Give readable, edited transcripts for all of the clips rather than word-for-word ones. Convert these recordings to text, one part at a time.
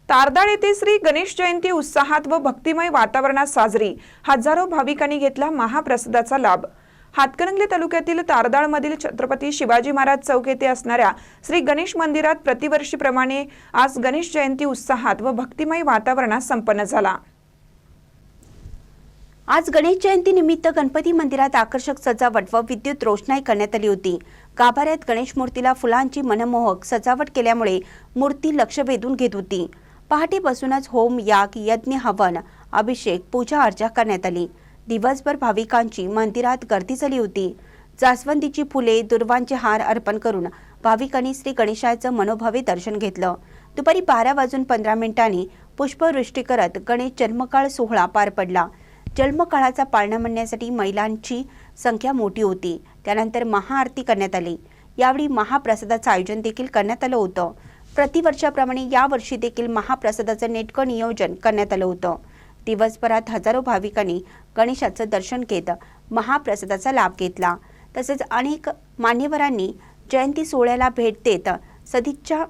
तारदाळ येथे श्री गणेश जयंती उत्साहात व भक्तिमय वातावरणात साजरी। हजारो भाविकांनी घेतला महाप्रसादाचा लाभ। हातकणंगले तालुक्यातील तारदाळमधील छत्रपती शिवाजी महाराज चौक येथे असणाऱ्या श्री गणेश मंदिरात प्रतिवर्षीप्रमाणे आज गणेश जयंती उत्साहात व भक्तिमय वातावरणात संपन्न झाला। आज गणेश जयंती निमित्त गणपती मंदिरात आकर्षक सजावट व विद्युत रोषणाई करण्यात आली होती। गाभाऱ्यात गणेश मूर्तीला फुलांची मनमोहक सजावट केल्यामुळे मूर्ती लक्ष वेधून घेत होती। पहाटेपासूनच होम, याग, यज्ञ, हवन, अभिषेक, पूजा अर्चा करण्यात आली। दिवसभर भाविकांची मंदिरात गर्दी झाली होती। जास्वंदीची फुले, दुर्वांचे हार अर्पण करून भाविकांनी श्री गणेशाचं मनोभावे दर्शन घेतलं। दुपारी 12:15 पुष्पवृष्टी करत गणेश जन्मकाळ सोहळा पार पडला। जन्मकाळाचा पाळणा म्हणण्यासाठी महिलांची संख्या मोठी होती। त्यानंतर महाआरती करण्यात आली। यावेळी महाप्रसादाचं आयोजन देखील करण्यात आलं होतं। प्रतिवर्षाप्रमाणे यावर्षी देखील महाप्रसादाचं नेटकं नियोजन करण्यात आलं होतं। दिवसभरात हजारो भाविकांनी गणेशाचं दर्शन घेत महाप्रसादाचा लाभ घेतला। तसेच अनेक मान्यवरांनी जयंती सोहळ्याला भेट देत सदिच्छा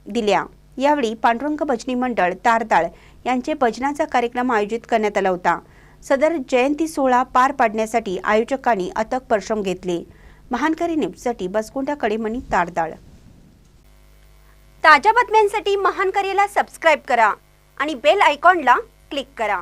दिल्या। यावेळी पांडुरंग भजनी मंडळ तारदाळ यांचे भजनाचा कार्यक्रम आयोजित करण्यात आला होता। सदर जयंती सोहळा पार पाडण्यासाठी आयोजकांनी अथक परिश्रम घेतले। महानकरी न्यूजसाठी बसकुंडा कडेमणी तारदाळ। ताज्या बातम्यांसाठी महानकरीला सबस्क्राइब करा आणि बेल आयकॉनला क्लिक करा।